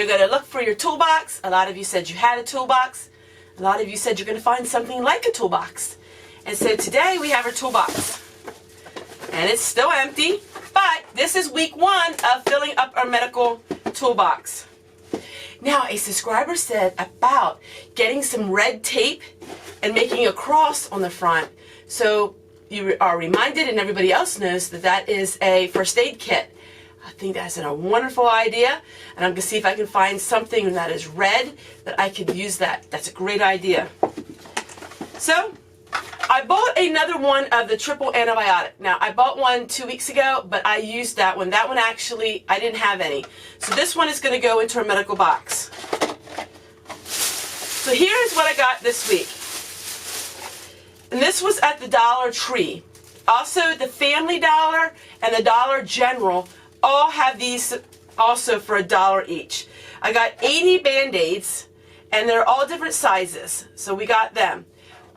you're going to look for your toolbox. A lot of you said you had a toolbox. A lot of you said you're going to find something like a toolbox. And so today we have our toolbox. And it's still empty, but this is week 1 of filling up our medical toolbox. Now, a subscriber said about getting some red tape and making a cross on the front. So you are reminded, and everybody else knows, that that is a first aid kit. I think that's a wonderful idea, and I'm going to see if I can find something that is red that I could use that. That's a great idea. So, I bought another one of the triple antibiotic. Now, I bought one 2 weeks ago, but I used that one. That one actually, I didn't have any. So this one is going to go into a medical box. So here's what I got this week. And this was at the Dollar Tree. Also, the Family Dollar and the Dollar General all have these also for $1 each. I got 80 Band-Aids, and they're all different sizes. So we got them.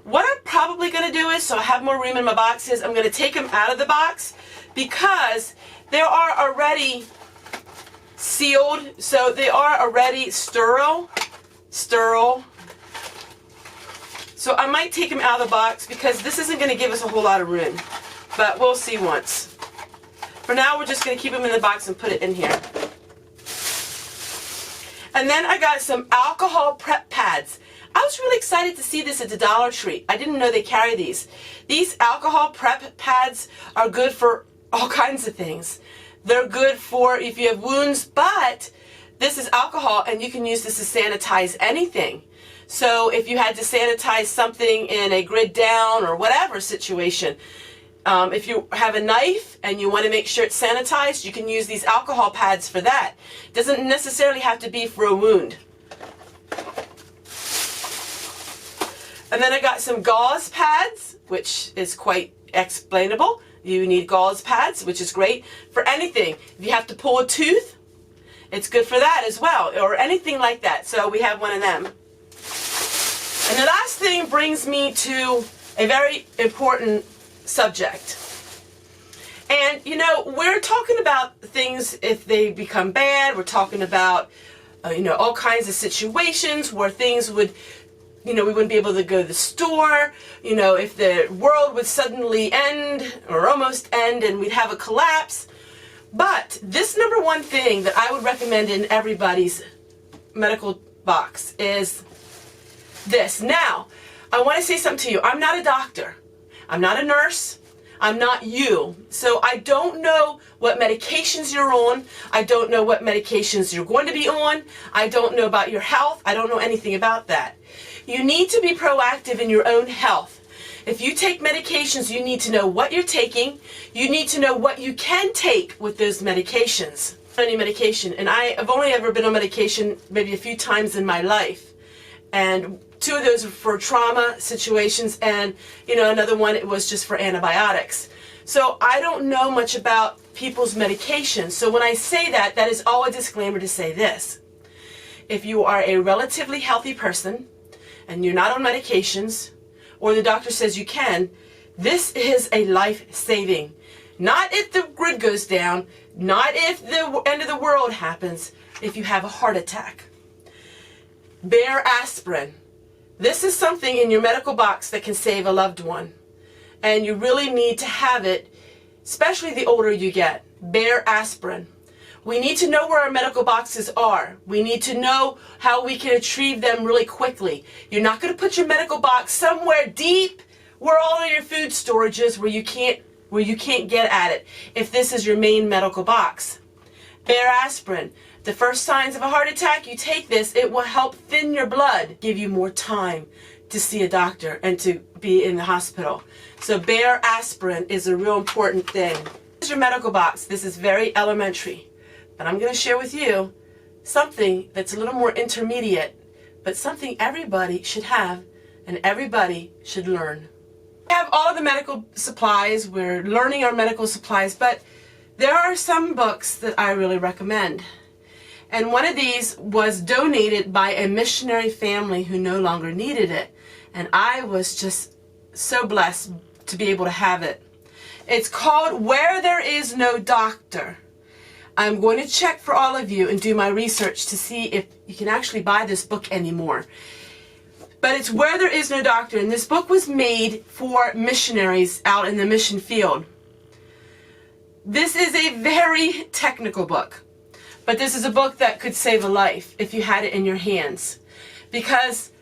What I'm probably going to do is, so I have more room in my boxes, I'm going to take them out of the box because they are already sealed. So they are already sterile. So I might take them out of the box because this isn't going to give us a whole lot of room. But we'll see once. For now, we're just going to keep them in the box and put it in here. And then I got some alcohol prep pads. I was really excited to see this at the Dollar Tree. I didn't know they carry these. These alcohol prep pads are good for all kinds of things. They're good for if you have wounds, but this is alcohol and you can use this to sanitize anything. So if you had to sanitize something in a grid down or whatever situation, if you have a knife and you want to make sure it's sanitized, you can use these alcohol pads for that. It doesn't necessarily have to be for a wound. And then I got some gauze pads, which is quite explainable. You need gauze pads, which is great for anything. If you have to pull a tooth, it's good for that as well, or anything like that. So we have one of them. And the last thing brings me to a very important subject. And, you know, we're talking about things if they become bad. We're talking about, you know, all kinds of situations where things would, you know, we wouldn't be able to go to the store, you know, if the world would suddenly end or almost end and we'd have a collapse. But this number one thing that I would recommend in everybody's medical box is this. Now, I want to say something to you. I'm not a doctor. I'm not a nurse. I'm not you. So I don't know what medications you're on. I don't know what medications you're going to be on. I don't know about your health. I don't know anything about that. You need to be proactive in your own health. If you take medications, you need to know what you're taking. You need to know what you can take with those medications. Any medication, and I have only ever been on medication maybe a few times in my life. And 2 of those are for trauma situations, and you know, another one it was just for antibiotics. So I don't know much about people's medications. So when I say that, that is all a disclaimer to say this. If you are a relatively healthy person and you're not on medications, or the doctor says you can, this is a life-saving. Not if the grid goes down, not if the end of the world happens, if you have a heart attack. Bear aspirin. This is something in your medical box that can save a loved one. And you really need to have it, especially the older you get. Bear aspirin. We need to know where our medical boxes are. We need to know how we can retrieve them really quickly. You're not going to put your medical box somewhere deep where all of your food storage is, where you can't get at it if this is your main medical box. Bear aspirin. The first signs of a heart attack, you take this, it will help thin your blood, give you more time to see a doctor and to be in the hospital. So Bear aspirin is a real important thing. This is your medical box. This is very elementary. But I'm going to share with you something that's a little more intermediate, but something everybody should have and everybody should learn. We have all of the medical supplies. We're learning our medical supplies, but there are some books that I really recommend. And one of these was donated by a missionary family who no longer needed it. And I was just so blessed to be able to have it. It's called Where There Is No Doctor. I'm going to check for all of you and do my research to see if you can actually buy this book anymore. But it's Where There Is No Doctor, and this book was made for missionaries out in the mission field. This is a very technical book, but this is a book that could save a life if you had it in your hands. Because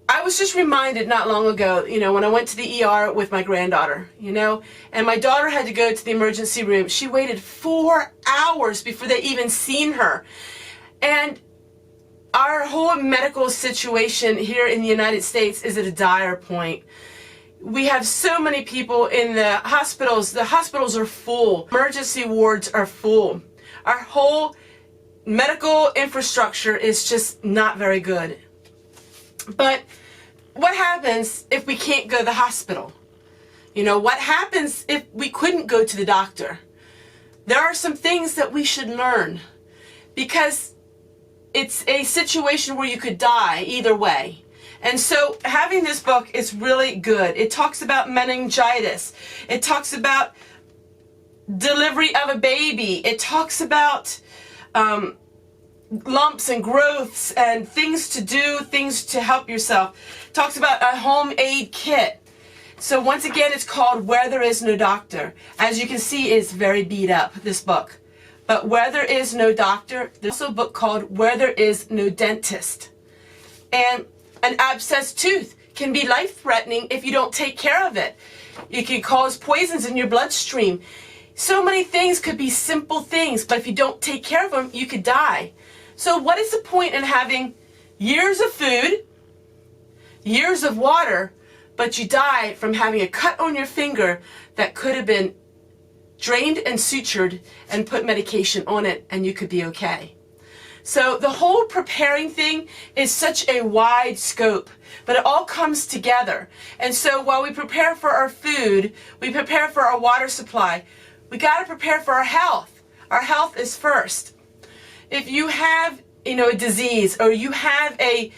I was just reminded not long ago, when I went to the ER with my granddaughter, and my daughter had to go to the emergency room. She waited 4 hours before they even seen her. And our whole medical situation here in the United States is at a dire point. We have so many people in the hospitals. The hospitals are full. Emergency wards are full. Our whole medical infrastructure is just not very good. But what happens if we can't go to the hospital? What happens if we couldn't go to the doctor? There are some things that we should learn, because it's a situation where you could die either way. And so having this book is really good. It talks about meningitis. It talks about delivery of a baby. It talks about lumps and growths and things to do, things to help yourself. It talks about a home aid kit. So once again, it's called Where There Is No Doctor. As you can see, it's very beat up, this book. But Where There Is No Doctor, there's also a book called Where There Is No Dentist. And an abscessed tooth can be life-threatening if you don't take care of it. It can cause poisons in your bloodstream. So many things could be simple things, but if you don't take care of them, you could die. So what is the point in having years of food, years of water, but you die from having a cut on your finger that could have been drained and sutured and put medication on it, and you could be okay? So the whole preparing thing is such a wide scope, but it all comes together. And so while we prepare for our food, we prepare for our water supply, we got to prepare for our health. Our health is first. If you have, a disease, or you have a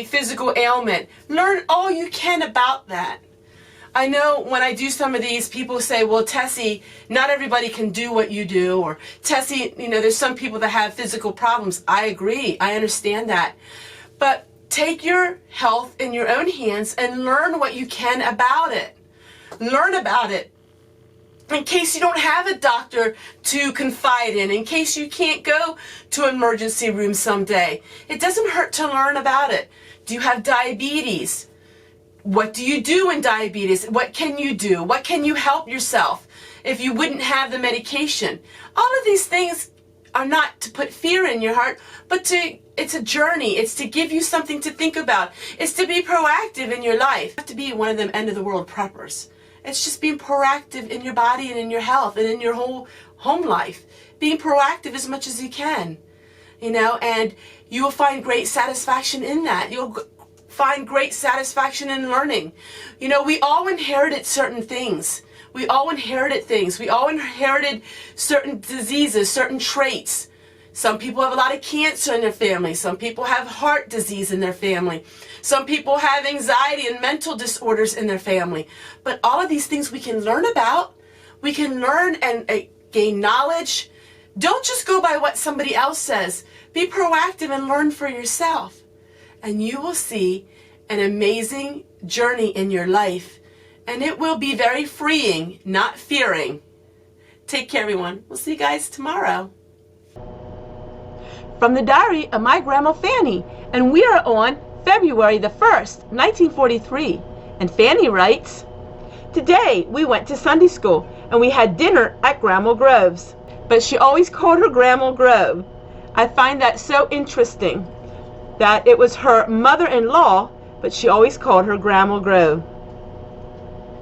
physical ailment, learn all you can about that. I know when I do some of these, people say, well, Tessie, not everybody can do what you do, or Tessie, there's some people that have physical problems. I agree. I understand that. But take your health in your own hands and learn what you can about it. Learn about it. In case you don't have a doctor to confide in case you can't go to an emergency room someday. It doesn't hurt to learn about it. Do you have diabetes? What do you do in diabetes? What can you do? What can you help yourself if you wouldn't have the medication? All of these things are not to put fear in your heart, but it's a journey. It's to give you something to think about. It's to be proactive in your life. You have to be one of them end of the world preppers. It's just being proactive in your body and in your health and in your whole home life. Being proactive as much as you can, and you will find great satisfaction in that. You'll find great satisfaction in learning. We all inherited certain things. We all inherited things. We all inherited certain diseases, certain traits. Some people have a lot of cancer in their family. Some people have heart disease in their family. Some people have anxiety and mental disorders in their family. But all of these things we can learn about. We can learn and gain knowledge. Don't just go by what somebody else says. Be proactive and learn for yourself. And you will see an amazing journey in your life. And it will be very freeing, not fearing. Take care, everyone. We'll see you guys tomorrow. From the diary of my Grandma Fanny, and we are on February the 1st, 1943. And Fanny writes, today we went to Sunday school and we had dinner at Grandma Grove's. But she always called her Grandma Grove. I find that so interesting that it was her mother-in-law, but she always called her Grandma Grove.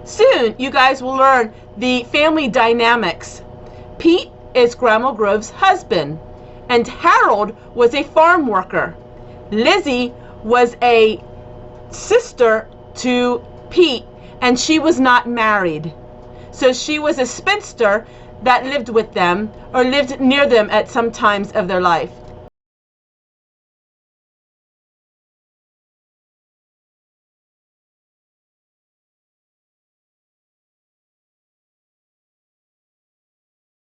Soon you guys will learn the family dynamics. Pete is Grandma Grove's husband, and Harold was a farm worker. Lizzie was a sister to Pete, and she was not married. So she was a spinster that lived with them or lived near them at some times of their life.